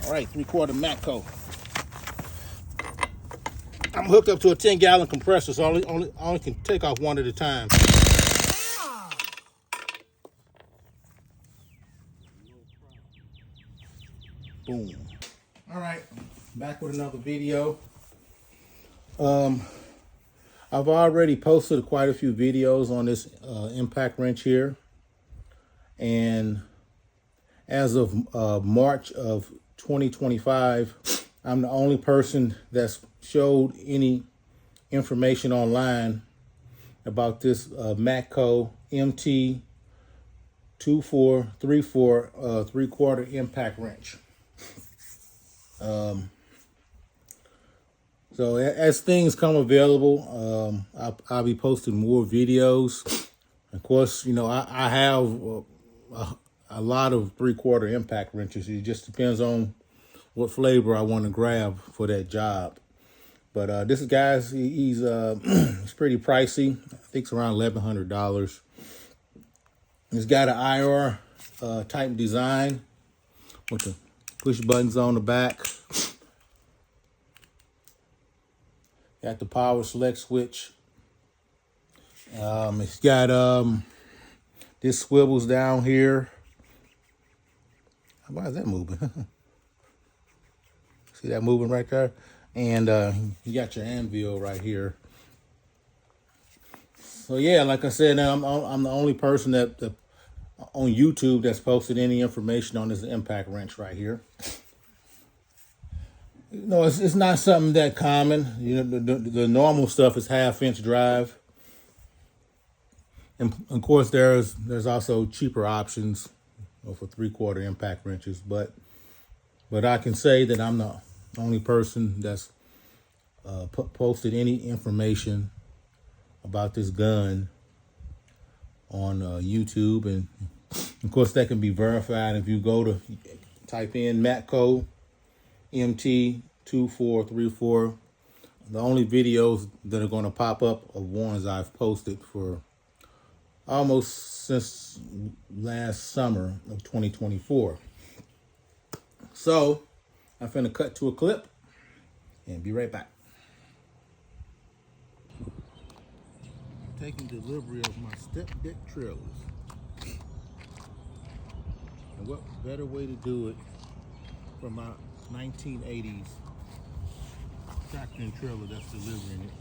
All right, 3/4 MATCO. I'm hooked up to a 10-gallon compressor, so I only can take off one at a time. Boom. All right, back with another video. I've already posted quite a few videos on this impact wrench here, and as of March of 2025, I'm the only person that's showed any information online about this MATCO MT2434 3/4 impact wrench. So as things come available, I'll be posting more videos. Of course, you know, I have a lot of 3/4 impact wrenches. It just depends on what flavor I want to grab for that job. But this guy's he's it's pretty pricey. I think it's around $1,100. It's got an IR type design with the push buttons on the back. Got the power select switch. It's got this swivels down here. Why is that moving? See that moving right there? And you got your anvil right here. So yeah, like I said, now I'm the only person that on YouTube that's posted any information on this impact wrench right here. You know, it's not something that common. You know, the normal stuff is 1/2-inch drive, and of course there's also cheaper options for 3/4 impact wrenches. But I can say that I'm the only person that's posted any information about this gun on YouTube, and of course that can be verified if you go to type in MATCO MT2434. The only videos that are going to pop up are ones I've posted for almost since last summer of 2024. So I'm finna cut to a clip and be right back. I'm taking delivery of my step deck trailers. And what better way to do it from my 1980s tractor and trailer that's delivering it.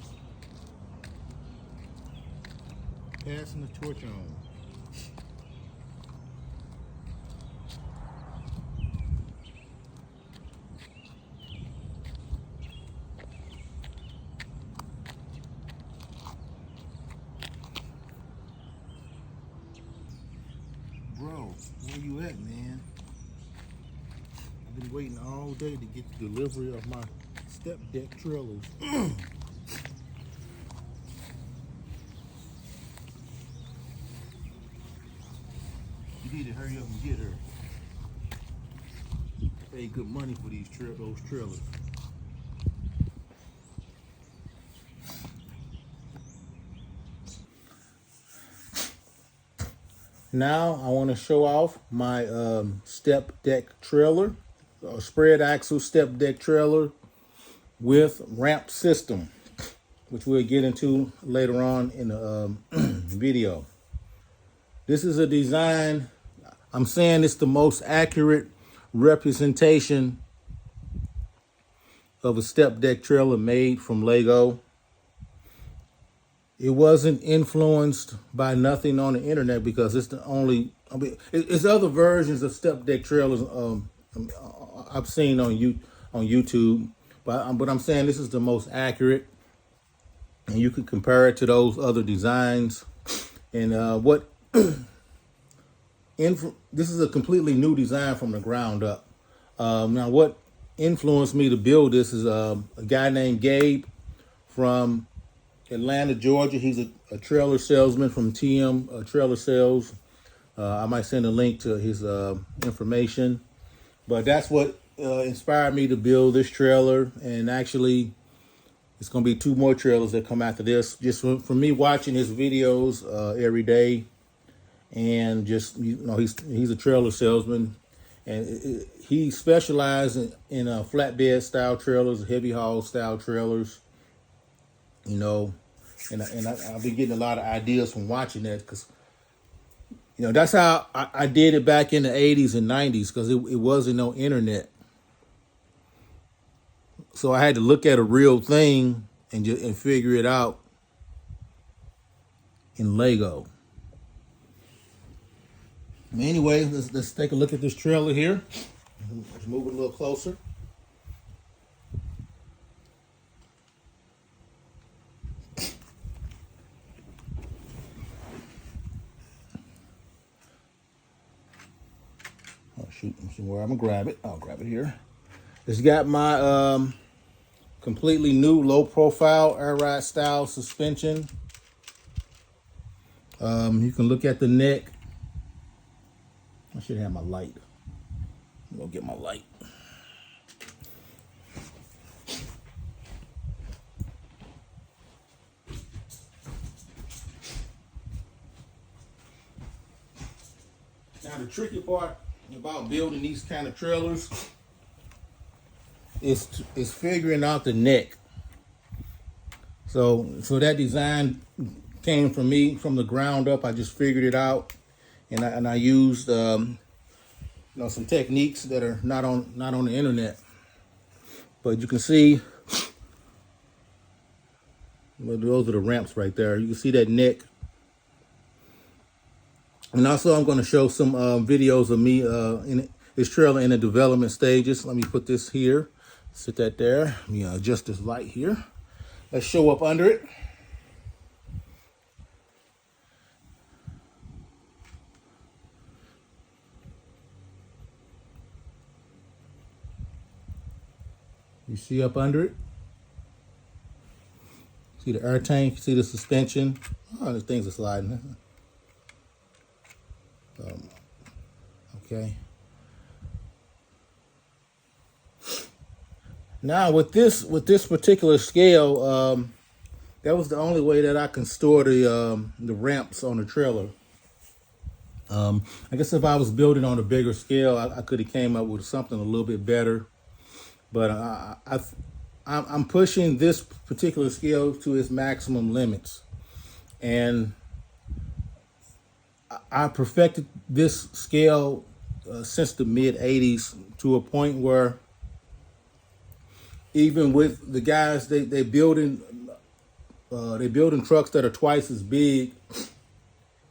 Passing the torch on. Bro, where you at, man? I've been waiting all day to get the delivery of my step deck trailers. You need to hurry up and get her. Pay good money for those trailers. Now I want to show off my step deck trailer, a spread axle step deck trailer with ramp system, which we'll get into later on in the video. This is a design, I'm saying it's the most accurate representation of a step deck trailer made from Lego. It wasn't influenced by nothing on the internet because it's the only, I mean, it's other versions of step deck trailers I've seen on YouTube, but I'm saying this is the most accurate, and you could compare it to those other designs. And this is a completely new design from the ground up. Now, what influenced me to build this is a guy named Gabe from Atlanta, Georgia. He's a trailer salesman from TM Trailer Sales. I might send a link to his information. But that's what inspired me to build this trailer. And actually, it's going to be 2 more trailers that come after this. Just from me watching his videos every day. And just, you know, he's a trailer salesman. And he specialized in flatbed style trailers, heavy haul style trailers, you know. And I've been getting a lot of ideas from watching that, because, you know, that's how I did it back in the 80s and 90s, because it wasn't no internet. So I had to look at a real thing and figure it out in Lego. Anyway, let's take a look at this trailer here. Let's move it a little closer. Oh shoot, let me see where I'm gonna grab it. I'll grab it here. It's got my completely new low profile air ride style suspension. You can look at the neck. I should have my light. I'm gonna get my light. Now the tricky part about building these kind of trailers is figuring out the neck. So that design came from me from the ground up. I just figured it out, and I used you know, some techniques that are not on the internet. But you can see, well, those are the ramps right there. You can see that neck. And also I'm going to show some videos of me in this trailer in the development stages. Let me put this here, sit that there. Let me adjust this light here. Let's show up under it. You see up under it? See the air tank, see the suspension. Oh, the things are sliding. Okay. Now with this particular scale, that was the only way that I can store the ramps on the trailer. I guess if I was building on a bigger scale, I could have came up with something a little bit better. But I'm pushing this particular scale to its maximum limits, and I perfected this scale since the mid 80s to a point where even with the guys, they building trucks that are twice as big,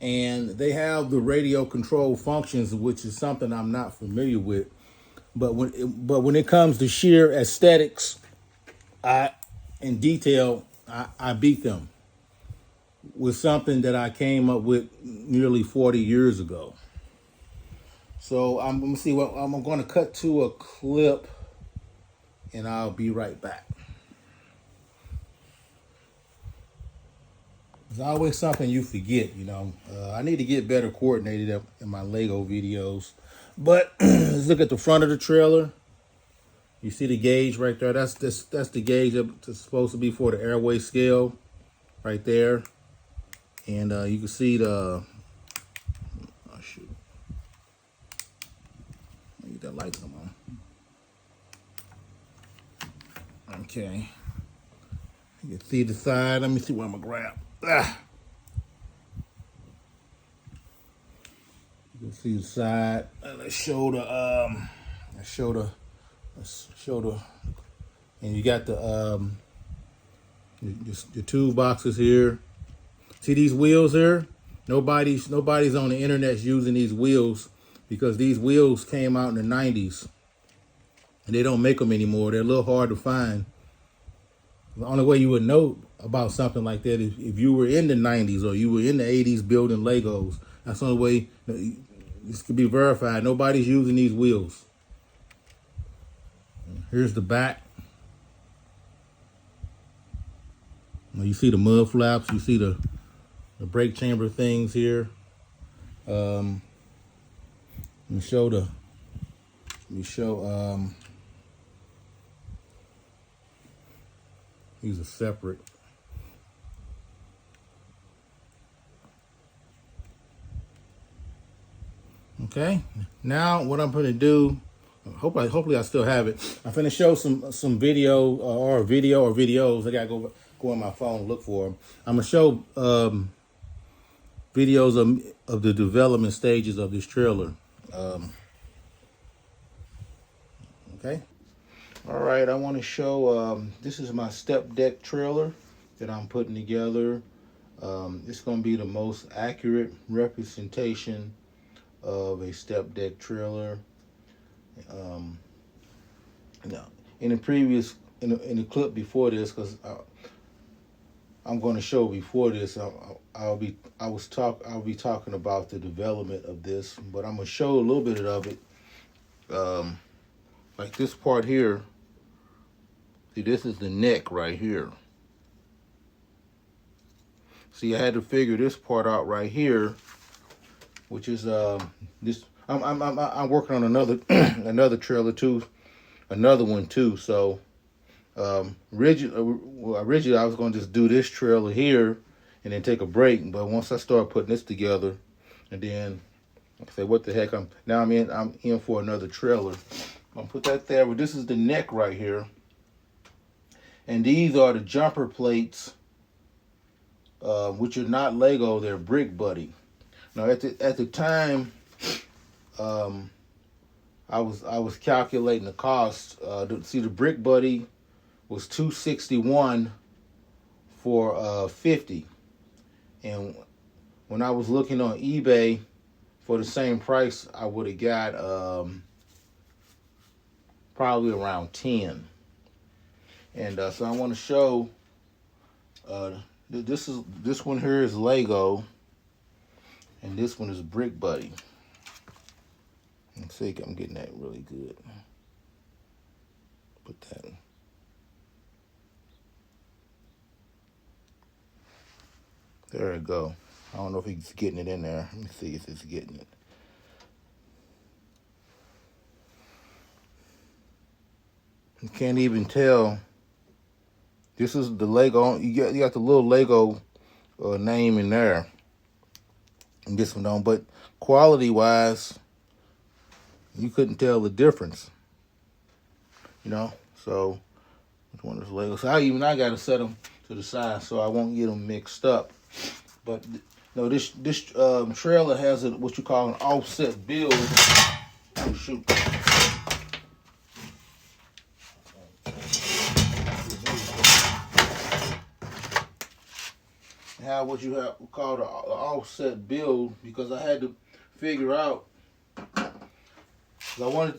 and they have the radio control functions, which is something I'm not familiar with. But when it comes to sheer aesthetics, in detail, I beat them with something that I came up with nearly 40 years ago. So I'm gonna see what I'm going to cut to a clip, and I'll be right back. There's always something you forget, you know. I need to get better coordinated in my Lego videos. But let's look at the front of the trailer. You see the gauge right there? That's the gauge that's supposed to be for the airway scale right there. And you can see the, oh shoot. Get that light come on. Okay. You can see the side. Let me see what I'm gonna grab. You can see the side. Let's show the and you got the two boxes here. See these wheels here? Nobody's on the internet using these wheels, because these wheels came out in the 90s and they don't make them anymore. They're a little hard to find. The only way you would know about something like that is if you were in the 90s or you were in the 80s building Legos. That's the only way this could be verified. Nobody's using these wheels. Here's the back. You see the mud flaps. You see the brake chamber things here. Let me show these are separate. Okay, now what I'm going to do, hopefully I still have it. I'm going to show some video or videos. I got to go on my phone and look for them. I'm going to show videos of the development stages of this trailer. Okay. All right, I want to show, this is my step deck trailer that I'm putting together. It's going to be the most accurate representation of a step deck trailer. In the previous, in the clip before this, because I'm going to show before this, I'll be talking about the development of this, but I'm going to show a little bit of it. Like this part here. See, this is the neck right here. See, I had to figure this part out right here, which is this. I'm working on another another trailer too, another one too. So originally I was going to just do this trailer here and then take a break. But once I start putting this together, and then I say, what the heck? I'm in for another trailer. I'm gonna put that there. But this is the neck right here, and these are the jumper plates, which are not Lego. They're Brick Buddy. Now at the time, I was calculating the cost. See, the Brick Buddy was $261 for 50, and when I was looking on eBay for the same price, I would have got probably around 10. And so I want to show. This one here is Lego, and this one is Brick Buddy. Let's see, I'm getting that really good. Put that in. There we go. I don't know if he's getting it in there. Let me see if it's getting it. You can't even tell. This is the Lego. You got the little Lego name in there. And this one don't. But quality-wise, you couldn't tell the difference. You know? So, which one is Lego? So I got to set them to the side so I won't get them mixed up. But no, this trailer has what you call an offset build. Oh, shoot. Have what you have called an offset build, because I had to figure out. I wanted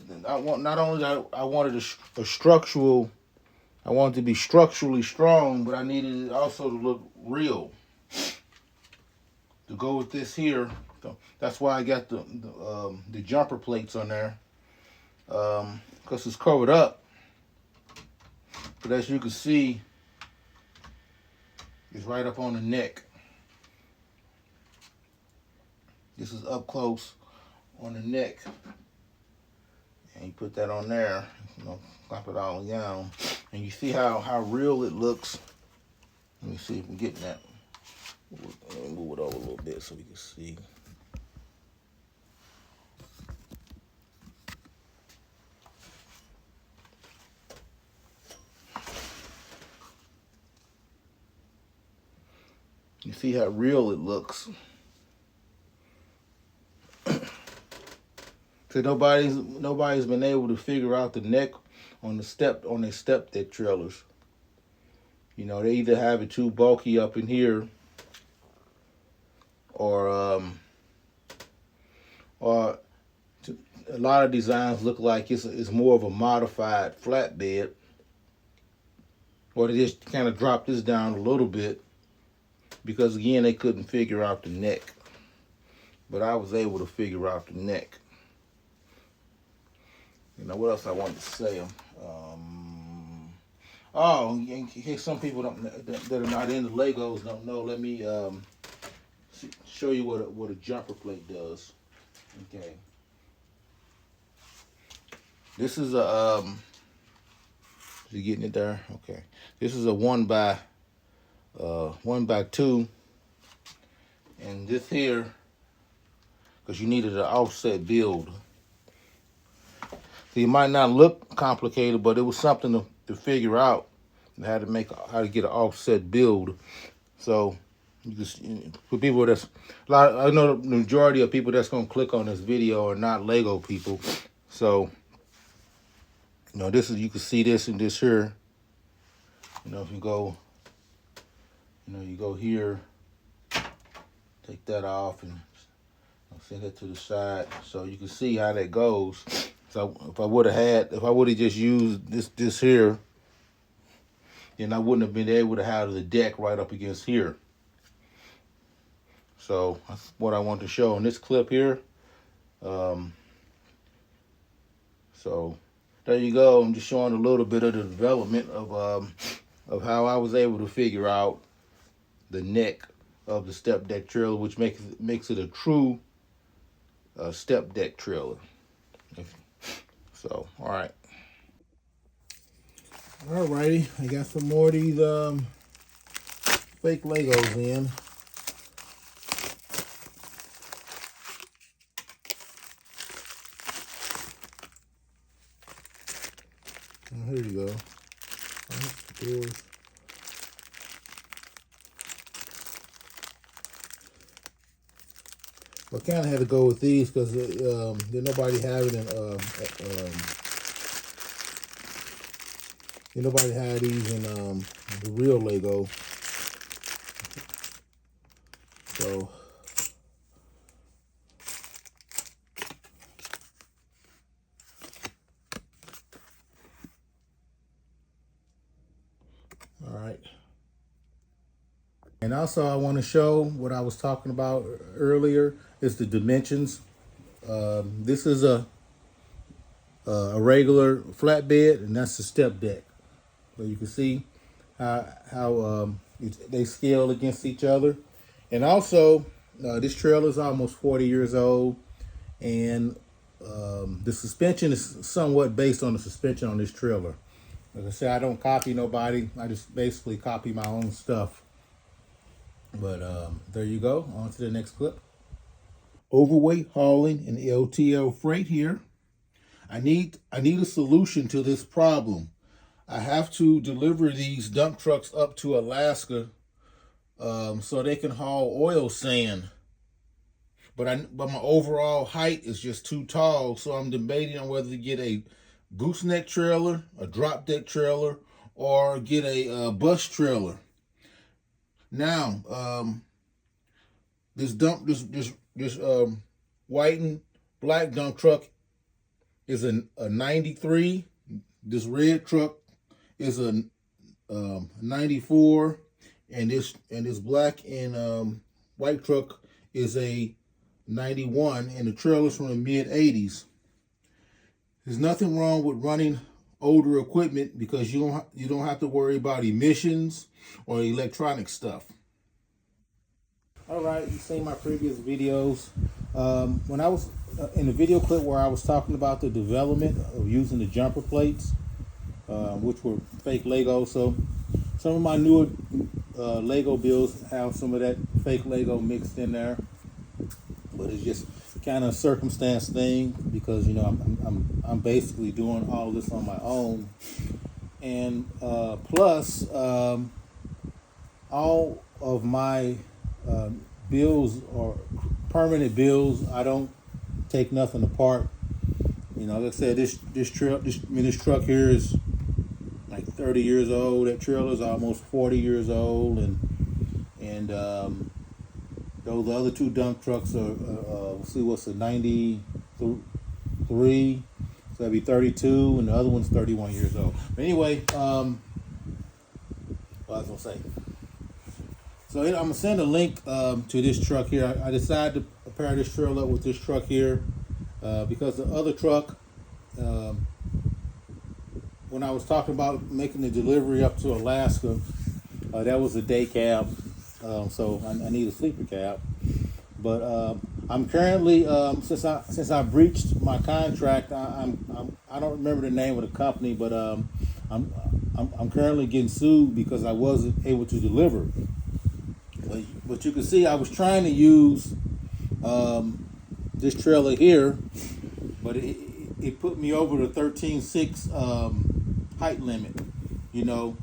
a structural. I wanted to be structurally strong, but I needed it also to look real. To go with this here, so that's why I got the jumper plates on there, because it's covered up. But as you can see, it's right up on the neck. This is up close on the neck. And you put that on there, clap it all down. And you see how real it looks. Let me see if I'm getting that. Let me move it over a little bit so we can see. You see how real it looks. So nobody's been able to figure out the neck on the step deck trailers. You know, they either have it too bulky up in here, or a lot of designs look like it's more of a modified flatbed, or they just kind of drop this down a little bit, because again they couldn't figure out the neck. But I was able to figure out the neck. You know, what else I wanted to say? In case some people that are not into Legos don't know, let me show you what a jumper plate does. Okay. This is a you getting it there? Okay. This is a 1x2, and this here, because you needed an offset build. So it might not look complicated, but it was something to figure out how to get an offset build. So you just, for people that's, I know the majority of people that's gonna click on this video are not Lego people. So this is, you can see this and this here. If you go, you go here, take that off and send it to the side, so you can see how that goes. So if I would have just used this here, then I wouldn't have been able to have the deck right up against here. So that's what I want to show in this clip here. So there you go. I'm just showing a little bit of the development of how I was able to figure out the neck of the step deck trailer, which makes it a true step deck trailer. So, all right. Alrighty, I got some more of these fake Legos in. Oh, here you go. I kind of had to go with these because did nobody have it in nobody had these in the real Lego. So all right. And also I want to show what I was talking about earlier is the dimensions. This is a regular flatbed, and that's the step deck. So you can see how they scale against each other. And also, this trailer is almost 40 years old, and the suspension is somewhat based on the suspension on this trailer. Like I said, I don't copy nobody. I just basically copy my own stuff. But there you go. On to the next clip. Overweight hauling and LTL freight here. I need a solution to this problem. I have to deliver these dump trucks up to Alaska so they can haul oil sand. But my overall height is just too tall, so I'm debating on whether to get a gooseneck trailer, a drop deck trailer, or get a bus trailer. Now, this white and black dump truck is a 93. This red truck is a 94, and this black and white truck is a 91, and the trailer's from the mid-80s. There's nothing wrong with running older equipment because you don't have to worry about emissions or electronic stuff. All right, you've seen my previous videos. When I was in the video clip where I was talking about the development of using the jumper plates, which were fake Lego. So some of my newer Lego builds have some of that fake Lego mixed in there, but it's just kind of a circumstance thing because I'm basically doing all this on my own, and plus all of my builds or permanent builds, I don't take nothing apart. Like I said, this truck here is like 30 years old. That trailer is almost 40 years old, and those other two dump trucks are let's see, what's a 93, so that'd be 32, and the other one's 31 years old. But anyway, what I was gonna say. So I'm gonna send a link to this truck here. I decided to pair this trailer up with this truck here because the other truck, when I was talking about making the delivery up to Alaska, that was a day cab, so I need a sleeper cab. But I'm currently since I breached my contract, I don't remember the name of the company, but I'm currently getting sued because I wasn't able to deliver. But you can see I was trying to use this trailer here, but it put me over the 13.6 height limit. You know,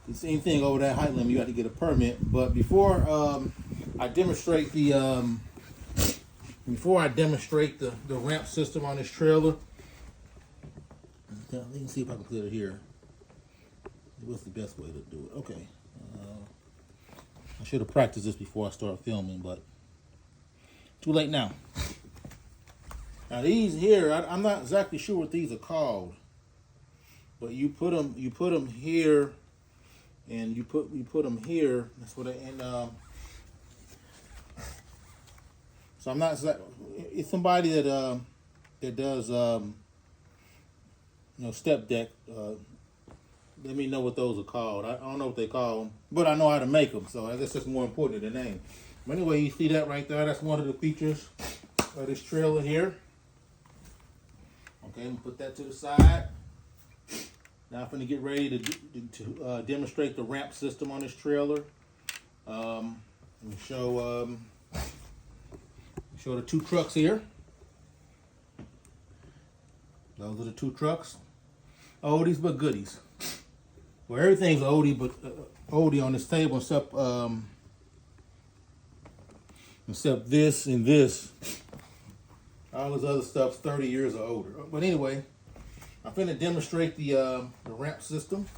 it's anything over that height limit, you have to get a permit. But before I demonstrate the ramp system on this trailer, let me see if I can put it here. What's the best way to do it? Okay. I should have practiced this before I start filming, but too late now. Now these here, I'm not exactly sure what these are called, but you put them here, and you put them here. That's what so I'm not exactly. It's somebody that does step deck. Let me know what those are called. I don't know what they call them, but I know how to make them, so I guess that's more important than the name. But anyway, you see that right there? That's one of the features of this trailer here. Okay, I'm gonna put that to the side. Now I'm gonna get ready to demonstrate the ramp system on this trailer. Let me show the two trucks here. Those are the two trucks. Oldies but goodies. Well, everything's oldie but oldie on this table except this and this. All this other stuff's 30 years or older. But anyway, I'm finna demonstrate the ramp system.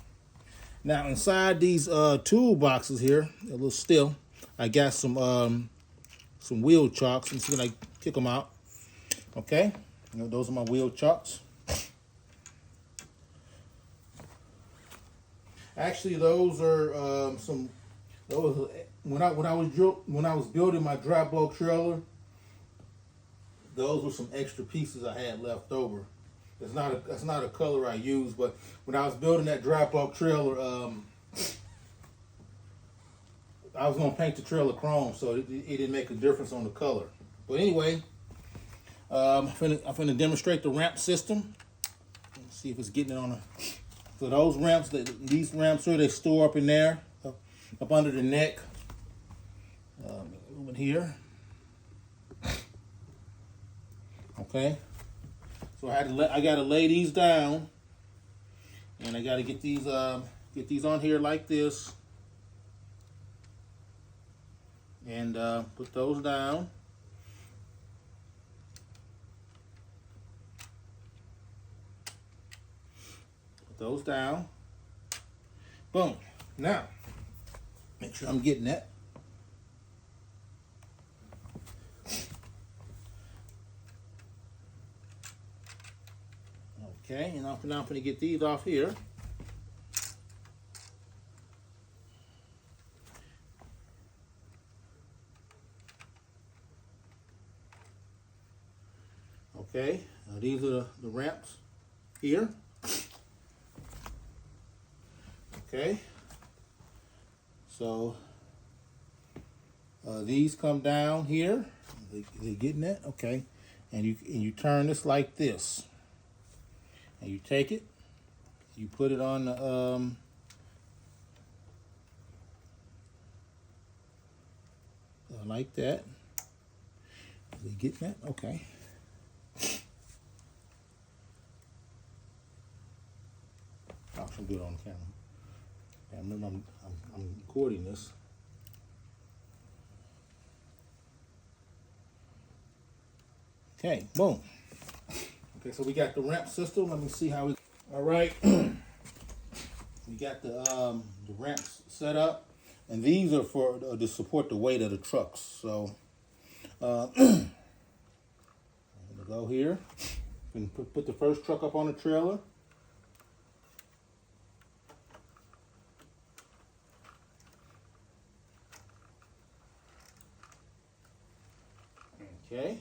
Now inside these tool boxes here, a little still, I got some wheel chocks. I'm just gonna kick them out. Okay, those are my wheel chocks. Actually, those are when I was building my dry bulk trailer. Those were some extra pieces I had left over. That's not a color I use, but when I was building that dry bulk trailer, I was gonna paint the trailer chrome, so it didn't make a difference on the color. But anyway, I'm finna demonstrate the ramp system. Let's see if it's getting it on a. So those ramps, these ramps here, they store up in there, up under the neck. Over here. Okay. So I gotta lay these down, and I gotta get these on here like this, and put those down. Those down. Boom. Now, make sure I'm getting that. Okay, and now I'm going to get these off here. Okay, now these are the ramps here. Okay, so these come down here. They getting that? Okay, and you turn this like this, and you take it, you put it on the like that. They getting that? Okay. I should do it on camera. I remember I'm recording this. Okay, boom. Okay, so we got the ramp system. Let me see how we. All right, we got the ramps set up, and these are for to support the weight of the trucks. So, I'm gonna go here and put the first truck up on the trailer. Okay,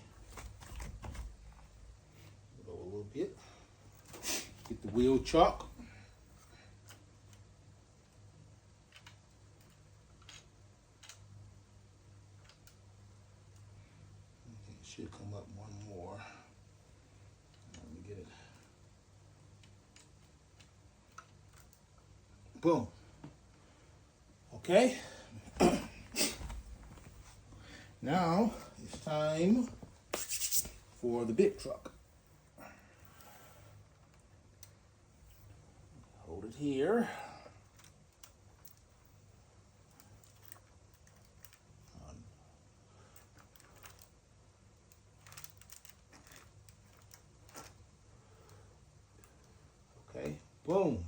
go a little bit. Get the wheel chock. Okay, it should come up one more. Let me get it. Boom. Okay. Now it's time for the big truck. Hold it here. Okay, boom.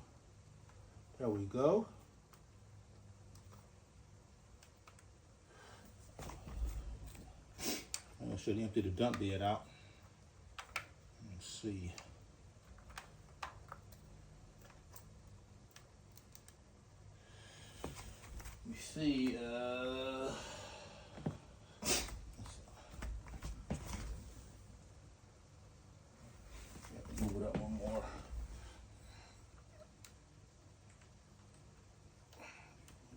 There we go. I should empty the dump bed out. Let's see. Let me see. Move it up one more.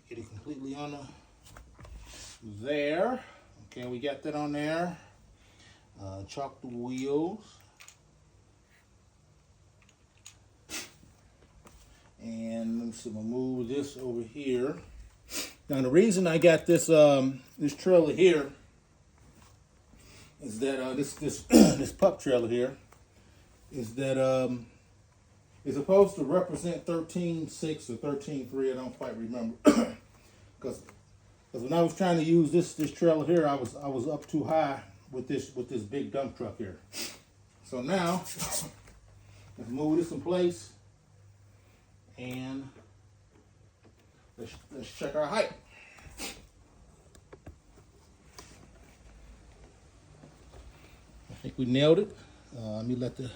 Get it completely on there. Okay, we got that on there. Chalk the wheels. And let me see, we'll move this over here. Now the reason I got this this trailer here is that this pup trailer here is that it's supposed to represent 13.6 or 13.3. I don't quite remember because when I was trying to use this trailer here, I was up too high with this big dump truck here. So now let's move this in place and let's check our height. I think we nailed it. Let me let the,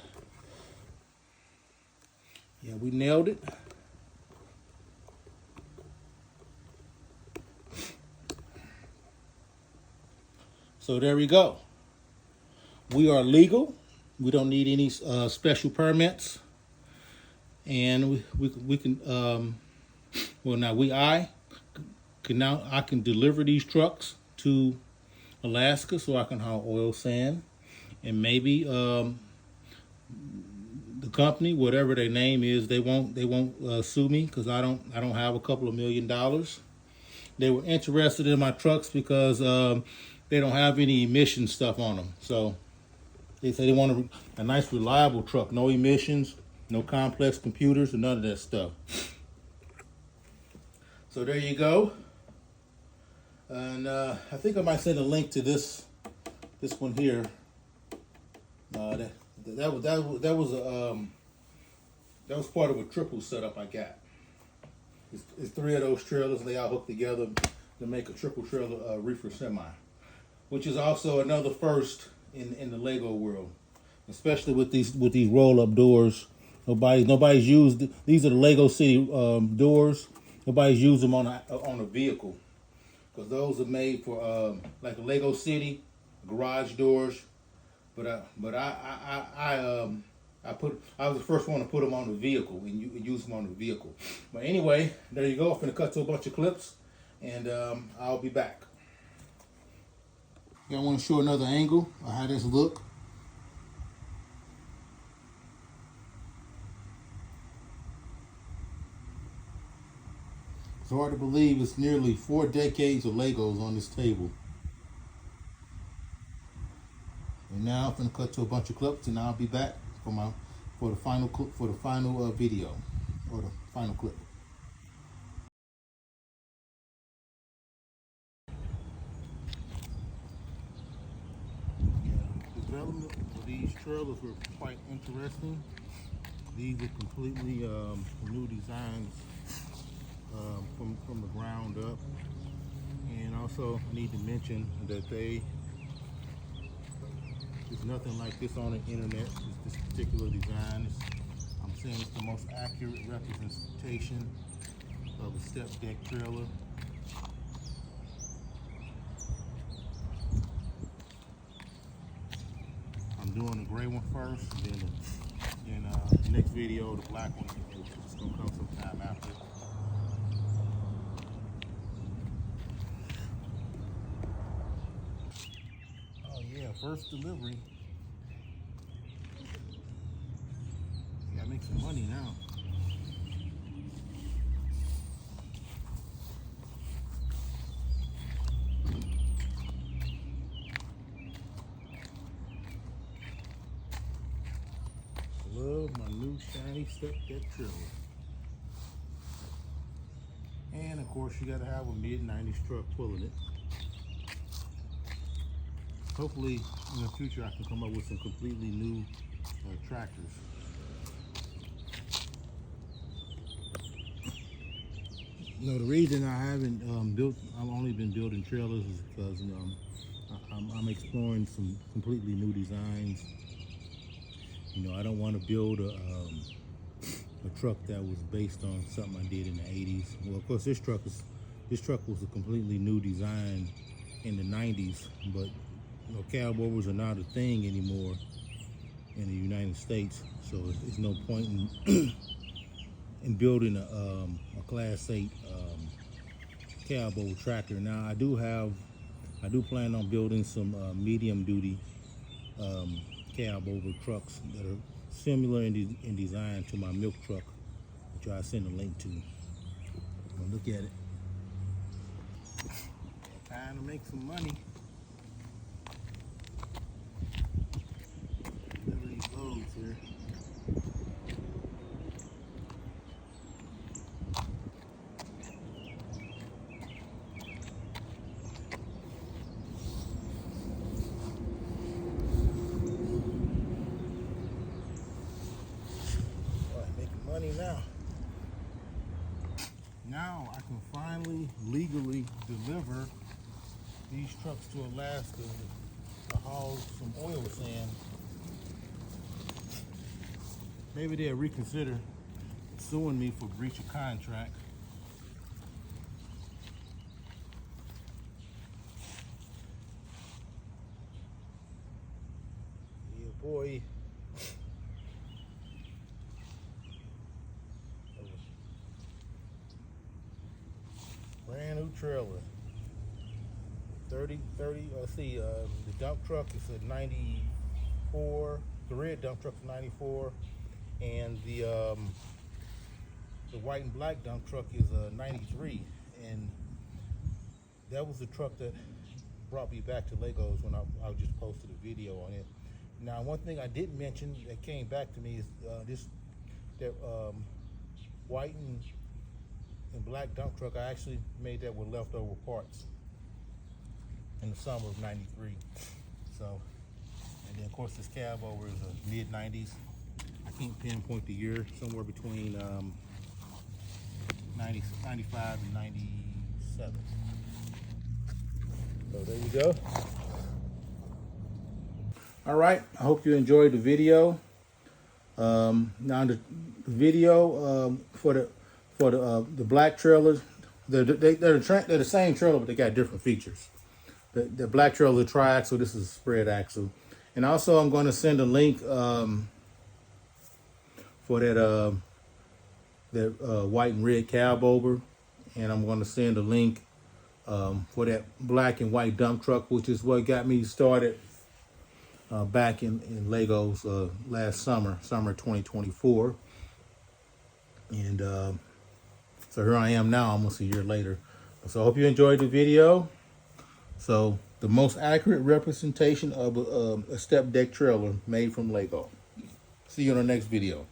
yeah, we nailed it. So there we go. We are legal. We don't need any special permits, and we can well now I can deliver these trucks to Alaska so I can haul oil sand, and maybe the company, whatever their name is, they won't sue me because I don't have a couple of $1 million. They were interested in my trucks because they don't have any emission stuff on them. So they say they want a nice, reliable truck. No emissions, no complex computers, and none of that stuff. So there you go. And I think I might send a link to this one here. That was part of a triple setup I got. It's 3 of those trailers. They all hooked together to make a triple trailer reefer semi, which is also another first in the Lego world, especially with these roll-up doors. Nobody's used these are the Lego City doors. Nobody's used them on a vehicle because those are made for like a Lego City garage doors. But I was the first one to put them on the vehicle and use them on the vehicle. But anyway, there you go. I'm gonna cut to a bunch of clips, and I'll be back. I want to show another angle of how this look. It's hard to believe it's nearly 4 decades of Legos on this table. And now I'm going to cut to a bunch of clips, and I'll be back for the final video or the final clip. The development of these trailers were quite interesting. These are completely new designs from the ground up. And also I need to mention that there's nothing like this on the internet. This particular design I'm saying it's the most accurate representation of a step deck trailer. I'm doing the gray one first, then the next video, the black one, it's gonna come sometime after. Oh yeah, first delivery. Gotta make some money now. my new shiny step deck trailer. And of course you gotta have a mid-90s truck pulling it. Hopefully in the future I can come up with some completely new tractors. The reason I haven't I've only been building trailers is because I'm exploring some completely new designs. I don't want to build a truck that was based on something I did in the 80s. Well, of course, this truck was a completely new design in the 90s, but cab overs are not a thing anymore in the United States, so there's no point in building a Class 8 cab over tractor. Now, I do plan on building some medium duty cab over trucks that are similar in design to my milk truck, which I'll send a link to. Look at it. Time to make some money. Look at these loads here. Now I can finally legally deliver these trucks to Alaska to haul some oil sand. Maybe they'll reconsider suing me for breach of contract. Yeah, boy. Brand new trailer. 30, let's see, the dump truck is a 94, the red dump truck's a 94, and the white and black dump truck is a 93, and that was the truck that brought me back to Legos when I just posted a video on it. Now, one thing I didn't mention that came back to me is that white and black dump truck, I actually made that with leftover parts in the summer of '93. So, and then of course this cab over is a mid-90s. I can't pinpoint the year, somewhere between 95 and 97. So there you go. All right, I hope you enjoyed the video. Now the video for the black trailers, they're the same trailer, but they got different features. The black trailer is a tri-axle. This is a spread axle. And also, I'm going to send a link for that white and red cab over, and I'm going to send a link for that black and white dump truck, which is what got me started back in Legos last summer 2024. And so here I am now, almost a year later. So I hope you enjoyed the video. So the most accurate representation of a step deck trailer made from Lego. See you in the next video.